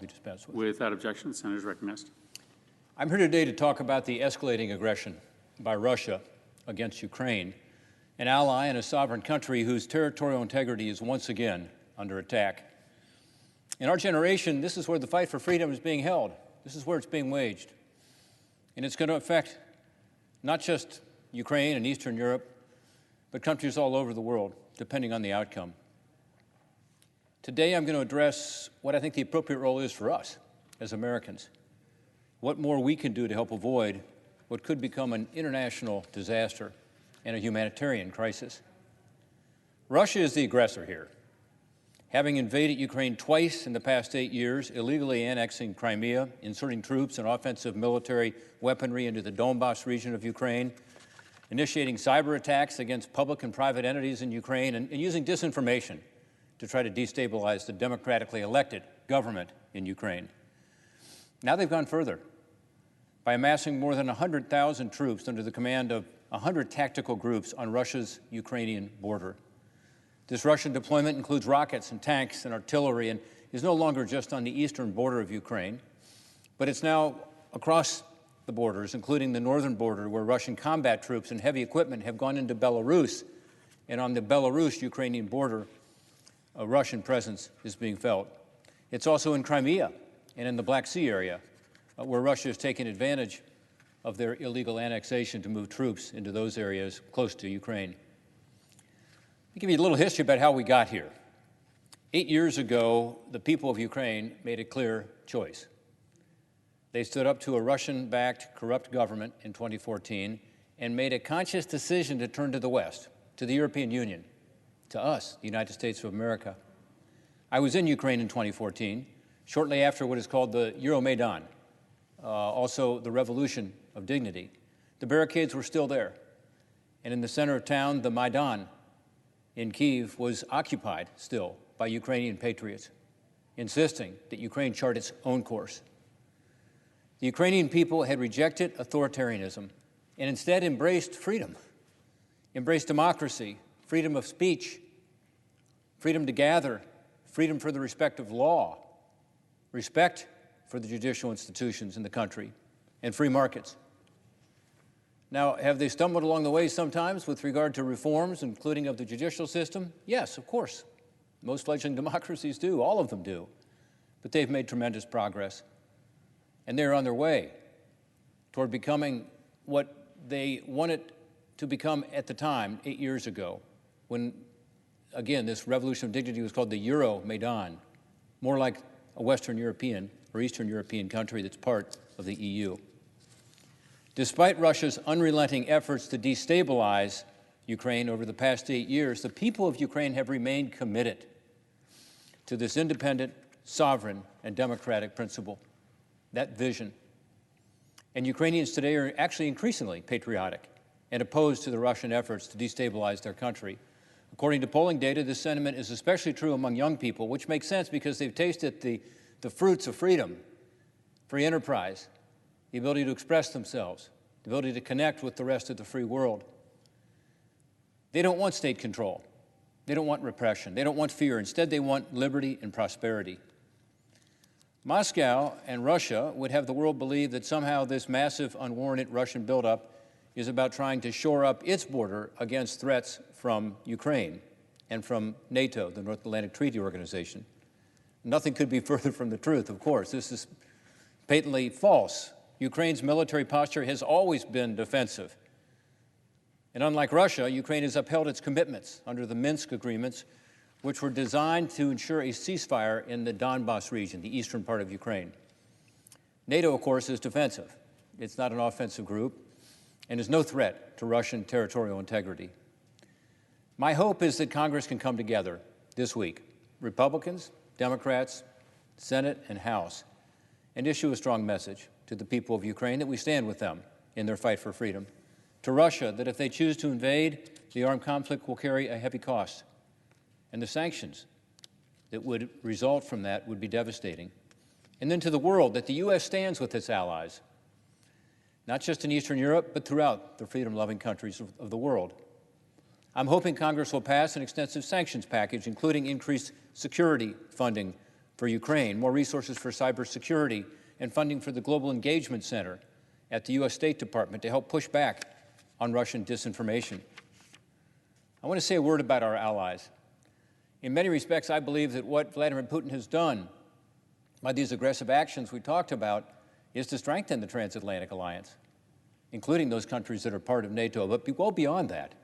Be dispensed with. Without objection, the senator is recognized. I'm here today to talk about the escalating aggression by Russia against Ukraine, an ally and a sovereign country whose territorial integrity is once again under attack. In our generation, this is where the fight for freedom is being held. This is where it's being waged. And it's going to affect not just Ukraine and Eastern Europe, but countries all over the world, depending on the outcome. Today, I'm going to address what I think the appropriate role is for us as Americans, what more we can do to help avoid what could become an international disaster and a humanitarian crisis. Russia is the aggressor here, having invaded Ukraine twice in the past 8 years, illegally annexing Crimea, inserting troops and offensive military weaponry into the Donbas region of Ukraine, initiating cyber attacks against public and private entities in Ukraine, and using disinformation to try to destabilize the democratically elected government in Ukraine. Now they've gone further by amassing more than 100,000 troops under the command of 100 tactical groups on Russia's Ukrainian border. This Russian deployment includes rockets and tanks and artillery and is no longer just on the eastern border of Ukraine, but it's now across the borders, including the northern border, where Russian combat troops and heavy equipment have gone into Belarus, and on the Belarus-Ukrainian border, a Russian presence is being felt. It's also in Crimea and in the Black Sea area, where Russia has taken advantage of their illegal annexation to move troops into those areas close to Ukraine. Let me give you a little history about how we got here. 8 years ago, the people of Ukraine made a clear choice. They stood up to a Russian-backed corrupt government in 2014 and made a conscious decision to turn to the West, to the European Union, to us, the United States of America. I was in Ukraine in 2014, shortly after what is called the Euromaidan, also the Revolution of Dignity. The barricades were still there, and in the center of town, the Maidan in Kyiv was occupied still by Ukrainian patriots, insisting that Ukraine chart its own course. The Ukrainian people had rejected authoritarianism and instead embraced freedom, embraced democracy, freedom of speech, freedom to gather, freedom for the respect of law, respect for the judicial institutions in the country, and free markets. Now, have they stumbled along the way sometimes with regard to reforms, including of the judicial system? Yes, of course. Most fledgling democracies do, all of them do. But they've made tremendous progress. And they're on their way toward becoming what they wanted to become at the time, 8 years ago, when, again, this Revolution of Dignity was called the Euromaidan, more like a Western European or Eastern European country that's part of the EU. Despite Russia's unrelenting efforts to destabilize Ukraine over the past 8 years, the people of Ukraine have remained committed to this independent, sovereign, and democratic principle, that vision. And Ukrainians today are actually increasingly patriotic and opposed to the Russian efforts to destabilize their country. According to polling data, this sentiment is especially true among young people, which makes sense because they've tasted the fruits of freedom, free enterprise, the ability to express themselves, the ability to connect with the rest of the free world. They don't want state control. They don't want repression. They don't want fear. Instead, they want liberty and prosperity. Moscow and Russia would have the world believe that somehow this massive, unwarranted Russian buildup is about trying to shore up its border against threats from Ukraine and from NATO, the North Atlantic Treaty Organization. Nothing could be further from the truth, of course. This is patently false. Ukraine's military posture has always been defensive. And unlike Russia, Ukraine has upheld its commitments under the Minsk agreements, which were designed to ensure a ceasefire in the Donbas region, the eastern part of Ukraine. NATO, of course, is defensive. It's not an offensive group and is no threat to Russian territorial integrity. My hope is that Congress can come together this week, Republicans, Democrats, Senate, and House, and issue a strong message to the people of Ukraine that we stand with them in their fight for freedom, to Russia that if they choose to invade, the armed conflict will carry a heavy cost, and the sanctions that would result from that would be devastating, and then to the world that the U.S. stands with its allies, not just in Eastern Europe, but throughout the freedom-loving countries of the world. I'm hoping Congress will pass an extensive sanctions package, including increased security funding for Ukraine, more resources for cybersecurity, and funding for the Global Engagement Center at the U.S. State Department to help push back on Russian disinformation. I want to say a word about our allies. In many respects, I believe that what Vladimir Putin has done by these aggressive actions we talked about is to strengthen the transatlantic alliance, including those countries that are part of NATO, but well beyond that,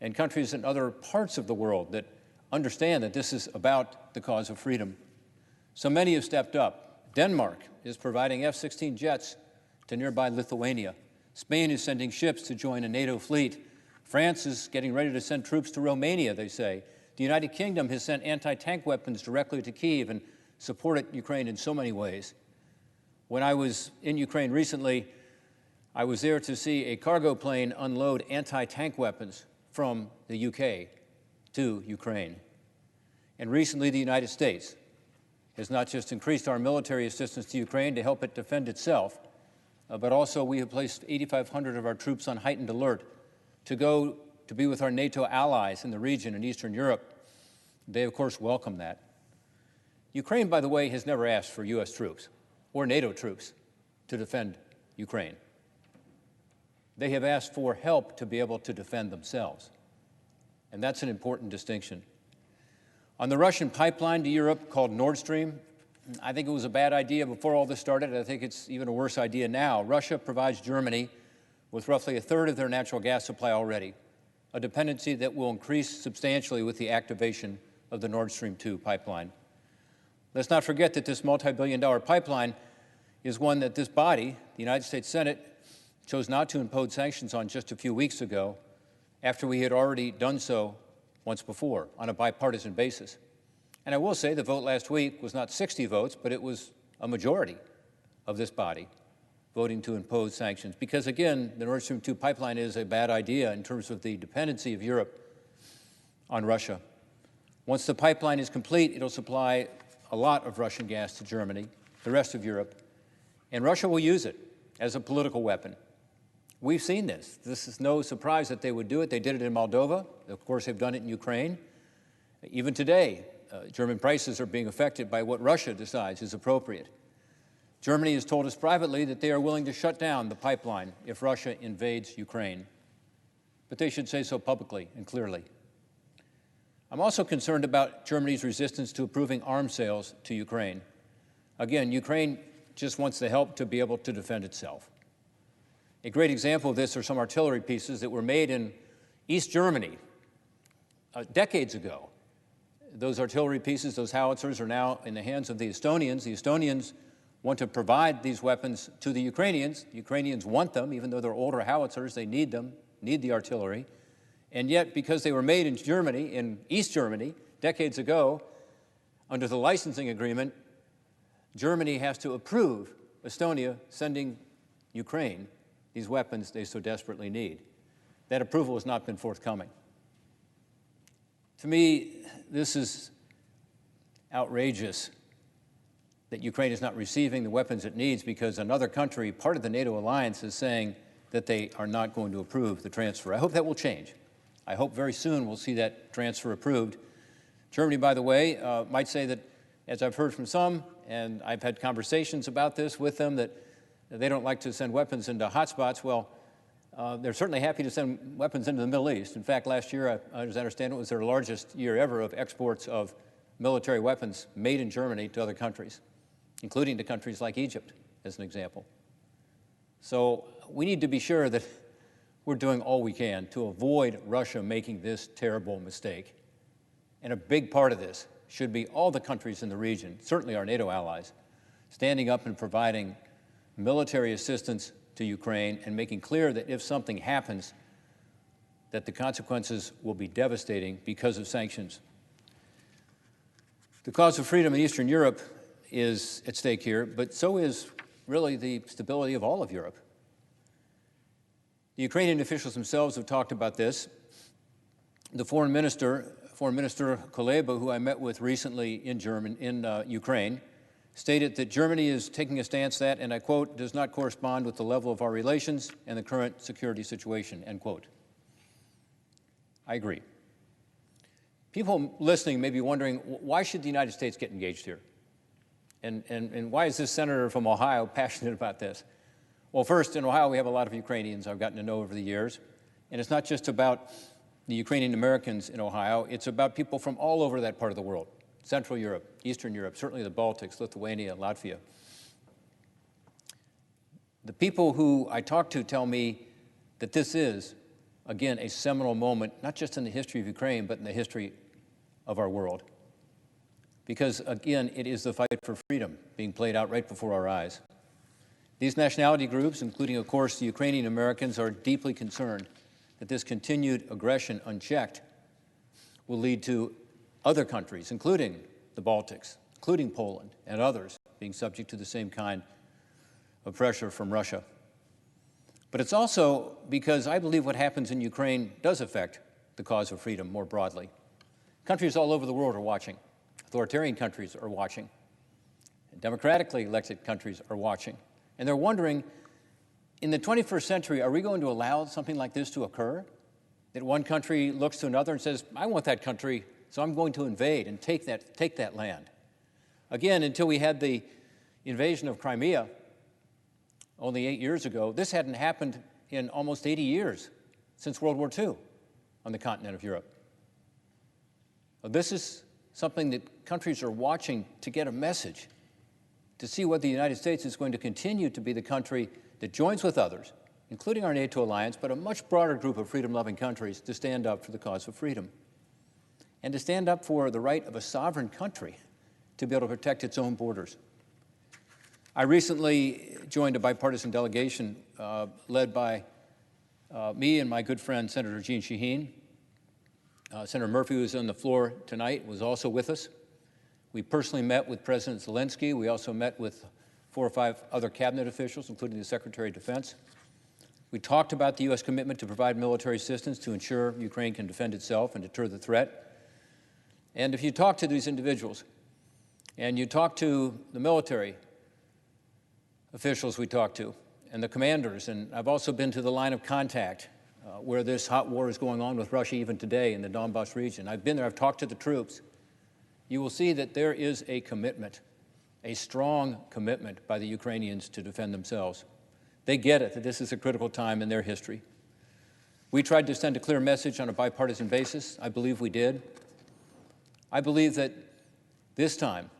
and countries in other parts of the world that understand that this is about the cause of freedom. So many have stepped up. Denmark is providing F-16 jets to nearby Lithuania. Spain is sending ships to join a NATO fleet. France is getting ready to send troops to Romania, they say. The United Kingdom has sent anti-tank weapons directly to Kyiv and supported Ukraine in so many ways. When I was in Ukraine recently, I was there to see a cargo plane unload anti-tank weapons from the UK to Ukraine. And recently, the United States has not just increased our military assistance to Ukraine to help it defend itself, but also we have placed 8,500 of our troops on heightened alert to go to be with our NATO allies in the region in Eastern Europe. They, of course, welcome that. Ukraine, by the way, has never asked for U.S. troops or NATO troops to defend Ukraine. They have asked for help to be able to defend themselves. And that's an important distinction. On the Russian pipeline to Europe called Nord Stream, I think it was a bad idea before all this started. I think it's even a worse idea now. Russia provides Germany with roughly a third of their natural gas supply already, a dependency that will increase substantially with the activation of the Nord Stream 2 pipeline. Let's not forget that this multi-billion-dollar pipeline is one that this body, the United States Senate, chose not to impose sanctions on just a few weeks ago, after we had already done so once before on a bipartisan basis. And I will say the vote last week was not 60 votes, but it was a majority of this body voting to impose sanctions. Because again, the Nord Stream 2 pipeline is a bad idea in terms of the dependency of Europe on Russia. Once the pipeline is complete, it'll supply a lot of Russian gas to Germany, the rest of Europe, and Russia will use it as a political weapon. We've seen this. This is no surprise that they would do it. They did it in Moldova. Of course, they've done it in Ukraine. Even today, German prices are being affected by what Russia decides is appropriate. Germany has told us privately that they are willing to shut down the pipeline if Russia invades Ukraine. But they should say so publicly and clearly. I'm also concerned about Germany's resistance to approving arms sales to Ukraine. Again, Ukraine just wants the help to be able to defend itself. A great example of this are some artillery pieces that were made in East Germany decades ago. Those artillery pieces, those howitzers, are now in the hands of the Estonians. The Estonians want to provide these weapons to the Ukrainians. The Ukrainians want them, even though they're older howitzers, they need them, need the artillery. And yet, because they were made in Germany, in East Germany, decades ago, under the licensing agreement, Germany has to approve Estonia sending Ukraine these weapons they so desperately need. That approval has not been forthcoming. To me, this is outrageous that Ukraine is not receiving the weapons it needs because another country, part of the NATO alliance, is saying that they are not going to approve the transfer. I hope that will change. I hope very soon we'll see that transfer approved. Germany, by the way, might say that, as I've heard from some, and I've had conversations about this with them, that they don't like to send weapons into hotspots. Well, they're certainly happy to send weapons into the Middle East. In fact, last year, as I understand it, was their largest year ever of exports of military weapons made in Germany to other countries, including to countries like Egypt, as an example. So we need to be sure that we're doing all we can to avoid Russia making this terrible mistake. And a big part of this should be all the countries in the region, certainly our NATO allies, standing up and providing military assistance to Ukraine and making clear that if something happens, that the consequences will be devastating because of sanctions. The cause of freedom in Eastern Europe is at stake here, but so is really the stability of all of Europe. The Ukrainian officials themselves have talked about this. The Foreign Minister Kuleba, who I met with recently in Ukraine, stated that Germany is taking a stance that, and I quote, does not correspond with the level of our relations and the current security situation, end quote. I agree. People listening may be wondering, why should the United States get engaged here? And why is this senator from Ohio passionate about this? Well, first, in Ohio, we have a lot of Ukrainians I've gotten to know over the years. And it's not just about the Ukrainian Americans in Ohio, it's about people from all over that part of the world. Central Europe, Eastern Europe, certainly the Baltics, Lithuania, Latvia. The people who I talk to tell me that this is, again, a seminal moment, not just in the history of Ukraine, but in the history of our world. Because, again, it is the fight for freedom being played out right before our eyes. These nationality groups, including, of course, the Ukrainian Americans, are deeply concerned that this continued aggression unchecked will lead to other countries, including the Baltics, including Poland and others, being subject to the same kind of pressure from Russia. But it's also because I believe what happens in Ukraine does affect the cause of freedom more broadly. Countries all over the world are watching. Authoritarian countries are watching. Democratically elected countries are watching. And they're wondering, in the 21st century, are we going to allow something like this to occur? That one country looks to another and says, I want that country, so I'm going to invade and take that land. Again, until we had the invasion of Crimea only 8 years ago, this hadn't happened in almost 80 years since World War II on the continent of Europe. Well, this is something that countries are watching to get a message, to see whether the United States is going to continue to be the country that joins with others, including our NATO alliance, but a much broader group of freedom-loving countries, to stand up for the cause of freedom and to stand up for the right of a sovereign country to be able to protect its own borders. I recently joined a bipartisan delegation led by me and my good friend, Senator Jeanne Shaheen. Senator Murphy, who was on the floor tonight, was also with us. We personally met with President Zelensky. We also met with 4 or 5 other cabinet officials, including the Secretary of Defense. We talked about the U.S. commitment to provide military assistance to ensure Ukraine can defend itself and deter the threat. And if you talk to these individuals, and you talk to the military officials we talked to, and the commanders, and I've also been to the line of contact where this hot war is going on with Russia even today in the Donbas region. I've been there, I've talked to the troops. You will see that there is a commitment, a strong commitment by the Ukrainians to defend themselves. They get it, that this is a critical time in their history. We tried to send a clear message on a bipartisan basis. I believe we did. I believe that this time,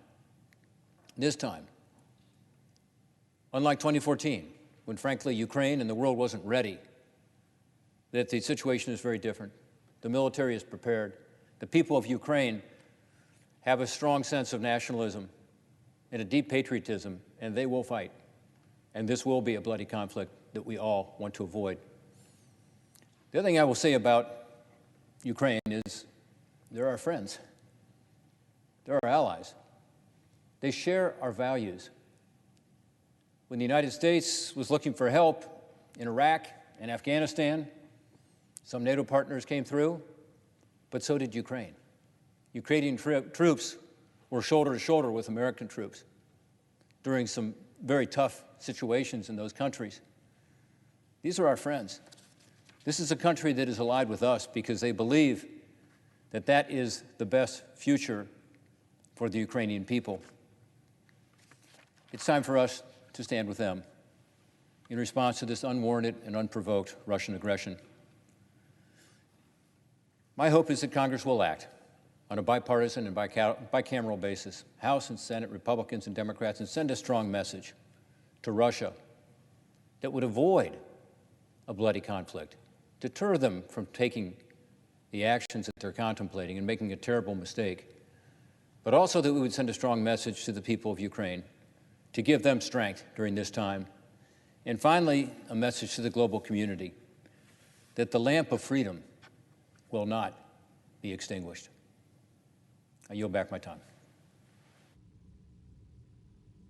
unlike 2014, when frankly Ukraine and the world wasn't ready, that the situation is very different. The military is prepared. The people of Ukraine have a strong sense of nationalism and a deep patriotism, and they will fight. And this will be a bloody conflict that we all want to avoid. The other thing I will say about Ukraine is they're our friends. They're our allies. They share our values. When the United States was looking for help in Iraq and Afghanistan, some NATO partners came through, but so did Ukraine. Ukrainian troops were shoulder to shoulder with American troops during some very tough situations in those countries. These are our friends. This is a country that is allied with us because they believe that that is the best future for the Ukrainian people. It's time for us to stand with them in response to this unwarranted and unprovoked Russian aggression. My hope is that Congress will act on a bipartisan and bicameral basis, House and Senate, Republicans and Democrats, and send a strong message to Russia that would avoid a bloody conflict, deter them from taking the actions that they're contemplating and making a terrible mistake, but also that we would send a strong message to the people of Ukraine to give them strength during this time. And finally, a message to the global community that the lamp of freedom will not be extinguished. I yield back my time.